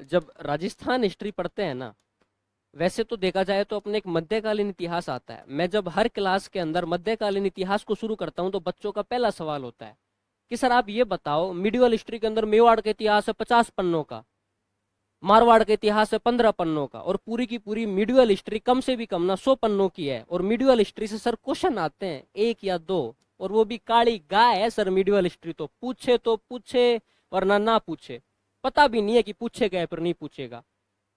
जब राजस्थान हिस्ट्री पढ़ते हैं ना, वैसे तो देखा जाए तो अपने एक मध्यकालीन इतिहास आता है। मैं जब हर क्लास के अंदर मध्यकालीन इतिहास को शुरू करता हूँ तो बच्चों का पहला सवाल होता है कि सर आप ये बताओ, मिडिवल हिस्ट्री के अंदर मेवाड़ का इतिहास है 50 पन्नों का, मारवाड़ का इतिहास है 15 पन्नों का, और पूरी की पूरी मिडिवल हिस्ट्री कम से भी कम ना 100 पन्नों की है। और मिडिवल हिस्ट्री से सर क्वेश्चन आते हैं एक या दो, और वो भी काली गाय है सर मिडिवल हिस्ट्री। तो पूछे वरना ना पूछे, पता भी नहीं है कि पूछेगा या फिर नहीं पूछेगा।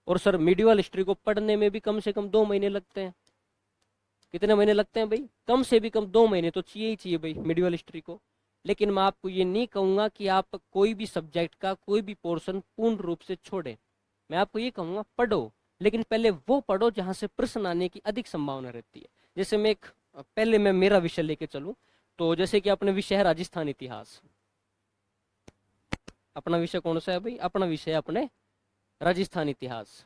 और सर मिडिवल हिस्ट्री को पढ़ने में भी कम से कम 2 महीने लगते हैं। कितने महीने लगते हैं भाई? कम से भी कम 2 महीने तो चाहिए ही चाहिए भाई मिडिवल हिस्ट्री को। लेकिन मैं आपको ये नहीं कहूंगा कि आप कोई भी सब्जेक्ट का कोई भी पोर्शन पूर्ण रूप से छोड़े। मैं आपको ये कहूंगा पढ़ो, लेकिन पहले वो पढ़ो जहां से प्रश्न आने की अधिक संभावना रहती है। जैसे पहले मैं मेरा विषय लेके चलूं, तो जैसे कि अपने विषय है राजस्थान इतिहास। अपना विषय कौन सा है भाई? अपना विषय है अपने राजस्थान इतिहास।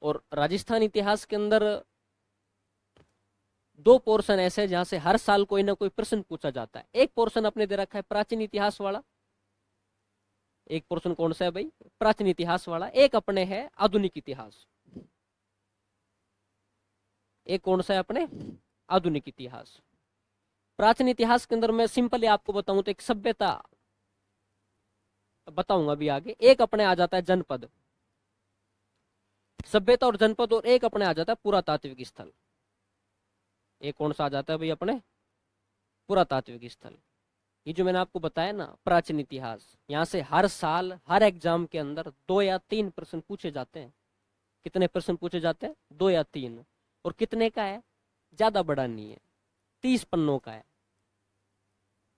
और राजस्थान इतिहास के अंदर दो पोर्शन ऐसे हैं जहां से हर साल कोई ना कोई प्रश्न पूछा जाता है। एक पोर्शन अपने दे रखा है प्राचीन इतिहास वाला। एक पोर्शन कौन सा है भाई? प्राचीन इतिहास वाला। एक अपने है आधुनिक इतिहास। एक कौन सा है अपने? आधुनिक इतिहास। प्राचीन इतिहास के अंदर मैं सिंपली आपको बताऊं तो एक सभ्यता बताऊंगा अभी आगे। एक अपने आ जाता है जनपद, सभ्यता और जनपद, और एक अपने आ जाता है पुरातात्विक स्थल। एक कौन सा आ जाता है भाई अपने? पुरातात्विक स्थल। ये जो मैंने आपको बताया ना प्राचीन इतिहास, यहाँ से हर साल हर एग्जाम के अंदर 2 या 3 प्रश्न पूछे जाते हैं। कितने प्रश्न पूछे जाते हैं? 2 या 3। और कितने का है? ज्यादा बड़ा नहीं है, 30 पन्नों का है।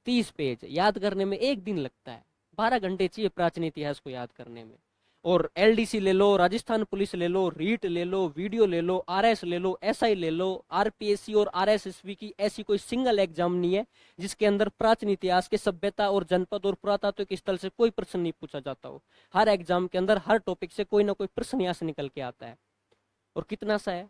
30 पेज याद करने में 1 दिन लगता है। 12 घंटे चाहिए प्राचीन इतिहास को याद करने में। और एलडीसी ले लो, राजस्थान पुलिस ले लो, रीट ले लो, वीडियो ले लो, आरएस ले लो, एसआई ले लो, आरपीएससी और आरएसएसबी की ऐसी कोई सिंगल एग्जाम नहीं है जिसके अंदर प्राचीन इतिहास के सभ्यता और जनपद और पुरातात्विक स्थल से कोई प्रश्न नहीं पूछा जाता हो। हर एग्जाम के अंदर हर टॉपिक से कोई ना कोई प्रश्न यहाँ से निकल के आता है। और कितना सा है?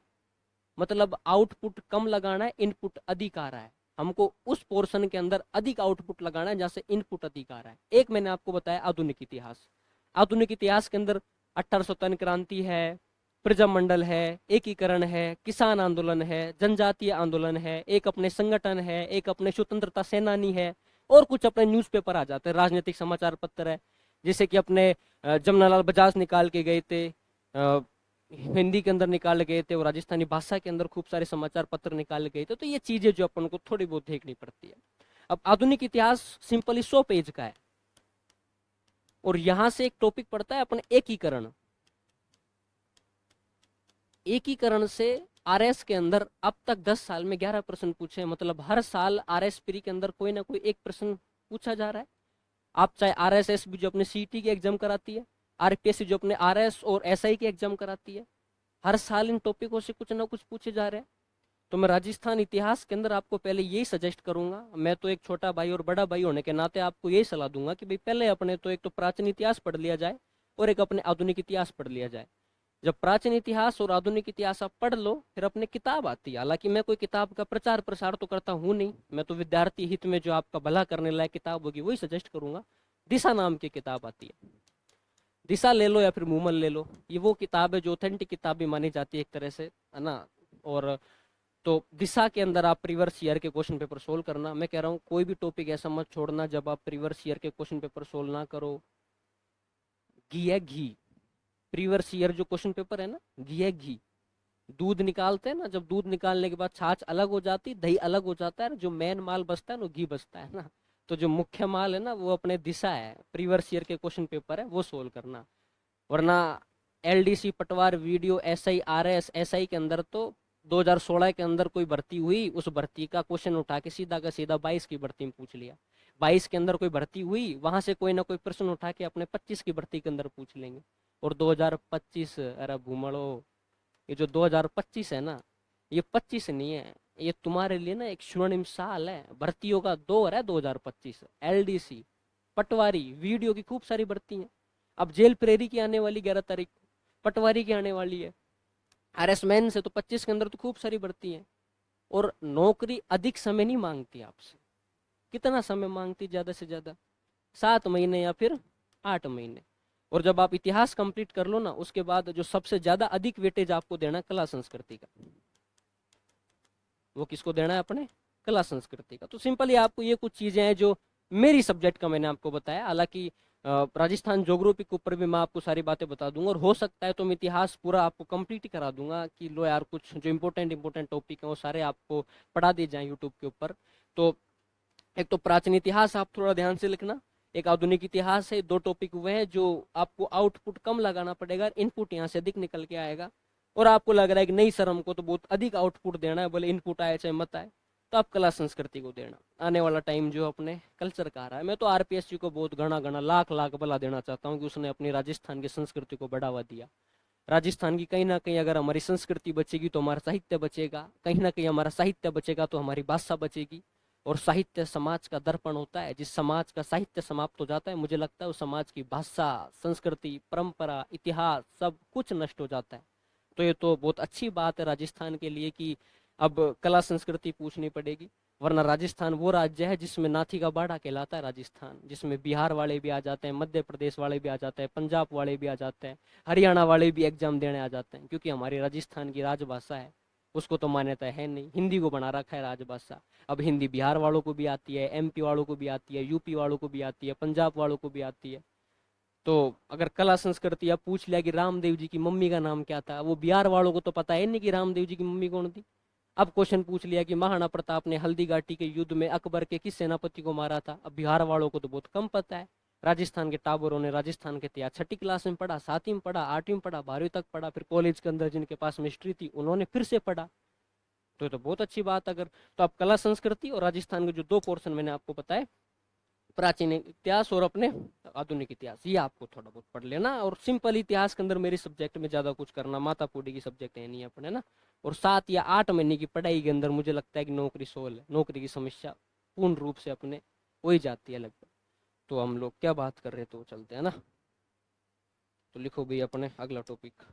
मतलब आउटपुट कम लगाना है, इनपुट अधिक आ रहा है। हमको उस पोर्शन के अंदर अधिक आउटपुट लगाना है जहां से इनपुट अधिक आ रहा है। एक मैंने आपको बताया आधुनिक इतिहास। आधुनिक इतिहास के अंदर 1857 क्रांति है, प्रजामंडल है, एकीकरण है, किसान आंदोलन है, जनजातीय आंदोलन है, एक अपने संगठन है, एक अपने स्वतंत्रता सेनानी है, और कुछ अपने न्यूज़पेपर आ जाते हैं, राजनीतिक समाचार पत्र है। जैसे कि अपने जमनालाल बजाज निकाल के गए थे, हिंदी के अंदर निकाल गए थे, और राजस्थानी भाषा के अंदर खूब सारे समाचार पत्र निकाल गए थे। तो ये चीजें जो अपन को थोड़ी बहुत देखनी पड़ती है। अब आधुनिक इतिहास सिंपली 100 पेज का है, और यहां से एक टॉपिक पड़ता है अपने एकीकरण। एकीकरण से आरएस के अंदर अब तक 10 साल में 11 प्रश्न पूछे। मतलब हर साल आरएस प्री के अंदर कोई ना कोई एक प्रश्न पूछा जा रहा है। आप चाहे आरएसएस भी जो अपने सीटी की एग्जाम कराती है, आरपीएससी जो अपने आरएस और एसआई की एग्जाम कराती है, हर साल इन टॉपिकों से कुछ ना कुछ पूछे जा रहे हैं। तो मैं राजस्थान इतिहास के अंदर आपको पहले यही सजेस्ट करूंगा। मैं तो एक छोटा भाई और बड़ा भाई होने के नाते आपको यही सलाह दूंगा कि भाई पहले अपने तो एक तो प्राचीन इतिहास पढ़ लिया जाए, और एक अपने आधुनिक इतिहास पढ़ लिया जाए। जब प्राचीन इतिहास और आधुनिक इतिहास आप पढ़ लो, फिर अपने किताब आती है। हालांकि मैं कोई किताब का प्रचार प्रसार तो करता हूँ नहीं, मैं तो विद्यार्थी हित में जो आपका भला करने लायक किताब होगी वही सजेस्ट करूंगा। दिशा नाम की किताब आती है, दिशा ले लो या फिर मूमल ले लो। ये वो किताब है जो ऑथेंटिक किताब भी मानी जाती है एक तरह से, है ना। और तो दिशा के अंदर आप प्रीवियस ईयर के क्वेश्चन पेपर सोल्व करना। मैं कह रहा हूँ कोई भी टॉपिक ऐसा मत छोड़ना जब आप प्रीवियस ईयर के क्वेश्चन पेपर सोल्व ना करो। घी है घी, प्रीवियस ईयर जो क्वेश्चन पेपर है ना, घी है घी। दूध निकालते हैं ना, जब दूध निकालने के बाद छाछ अलग हो जाती, दही अलग हो जाता है, जो मेन माल बचता है ना घी बचता है ना। तो जो मुख्य माल है ना वो अपने दिशा है, प्रीवियस ईयर के क्वेश्चन पेपर है, वो सोल्व करना। वरना एलडीसी पटवार वीडियो एसआई आरएस एसआई के अंदर तो 2016 के अंदर कोई भर्ती हुई, उस भर्ती का क्वेश्चन उठा के सीधा का सीधा 22 की भर्ती में पूछ लिया। 22 के अंदर कोई भर्ती हुई, वहां से कोई ना कोई प्रश्न उठा के अपने 25 की भर्ती के अंदर पूछ लेंगे। और 2025, अरे भूमड़ो, ये जो 2025 है ना, ये 25 नहीं है, ये तुम्हारे लिए ना एक स्वर्णिम साल है, भर्तियों का दौर है 2025। एलडीसी पटवारी वीडियो की खूब सारी भर्ती है। अब जेल प्रेरी की आने वाली 11 तारीख को, पटवारी की आने वाली है, आरएसमैन से तो 25 के अंदर तो खूब सारी भर्ती है। और नौकरी अधिक समय नहीं मांगती आपसे। कितना समय मांगती? ज्यादा से ज्यादा 7 महीने या फिर 8 महीने। और जब आप इतिहास कंप्लीट कर लो ना, उसके बाद जो सबसे ज्यादा अधिक वेटेज आपको देना है कला संस्कृति का, वो किसको देना है? अपने कला संस्कृति का। तो सिंपली आपको ये कुछ चीजें हैं जो मेरी सब्जेक्ट का मैंने आपको बताया। हालांकि राजस्थान ज्योग्राफी के ऊपर भी मैं आपको सारी बातें बता दूंगा, और हो सकता है तो मैं इतिहास पूरा आपको कंप्लीट ही करा दूंगा कि लो यार, कुछ जो इंपॉर्टेंट टॉपिक है वो सारे आपको पढ़ा दिए जाएं यूट्यूब के ऊपर। तो एक तो प्राचीन इतिहास आप थोड़ा ध्यान से लिखना, एक आधुनिक इतिहास है। 2 टॉपिक हुए हैं जो आपको आउटपुट कम लगाना पड़ेगा, इनपुट यहाँ से अधिक निकल के आएगा। और आपको लग रहा है कि नहीं सर हमको तो बहुत अधिक आउटपुट देना है, बोले इनपुट आए चाहे मत आए, तो आप कला संस्कृति को देना। आने वाला टाइम जो अपने कल्चर का आ रहा है, मैं तो आरपीएससी को बहुत घना घना लाख लाख भला देना चाहता हूँ कि उसने अपनी राजस्थान की संस्कृति को बढ़ावा दिया। राजस्थान की कहीं ना कहीं अगर हमारी संस्कृति बचेगी तो हमारा साहित्य बचेगा, कहीं ना कहीं हमारा साहित्य बचेगा तो हमारी भाषा बचेगी। और साहित्य समाज का दर्पण होता है। जिस समाज का साहित्य समाप्त हो जाता है, मुझे लगता है उस समाज की भाषा, संस्कृति, परंपरा, इतिहास सब कुछ नष्ट हो जाता है। तो ये तो बहुत अच्छी बात है राजस्थान के लिए कि अब कला संस्कृति पूछनी पड़ेगी। वरना राजस्थान वो राज्य है जिसमें नाथी का बाड़ा कहलाता है राजस्थान, जिसमें बिहार वाले भी आ जाते हैं, मध्य प्रदेश वाले भी आ जाते हैं, पंजाब वाले भी आ जाते हैं, हरियाणा वाले भी एग्जाम देने आ जाते हैं, क्योंकि हमारी राजस्थान की राजभाषा है। उसको तो मान्यता है नहीं, हिंदी को बना रखा है राजभाषा। अब हिंदी बिहार वालों को भी आती है, एमपी वालों को भी आती है, यूपी वालों को भी आती है, पंजाब वालों को भी आती है। तो अगर कला संस्कृति आप पूछ लिया कि रामदेव जी की मम्मी का नाम क्या था, वो बिहार वालों को तो पता है नहीं कि रामदेव जी की मम्मी कौन थी। अब क्वेश्चन पूछ लिया कि महाराणा प्रताप ने हल्दी घाटी के युद्ध में अकबर के किस सेनापति को मारा था, अब बिहार वालों को तो बहुत कम पता है। राजस्थान के टाबरों ने राजस्थान के इतिहास 6ठी क्लास में पढ़ा, 7वीं में पढ़ा, 8वीं में पढ़ा, 12वीं तक पढ़ा, फिर कॉलेज के अंदर जिनके पास मिस्ट्री थी उन्होंने फिर से पढ़ा। तो ये तो बहुत अच्छी बात। अगर तो आप कला संस्कृति और राजस्थान के जो 2 पोर्शन मैंने आपको बताए, प्राचीन इतिहास और अपने आधुनिक इतिहास, ये आपको थोड़ा बहुत पढ़ लेना। और सिंपल इतिहास के अंदर मेरी सब्जेक्ट में ज्यादा कुछ करना, माता पूरी की सब्जेक्ट है नहीं अपने ना। और 7 या 8 महीने की पढ़ाई के अंदर मुझे लगता है कि नौकरी सोल है, नौकरी की समस्या पूर्ण रूप से अपने हो ही जाती है लगभग। तो हम लोग क्या बात कर रहे, तो चलते हैं ना। तो लिखो भाई अपने अगला टॉपिक।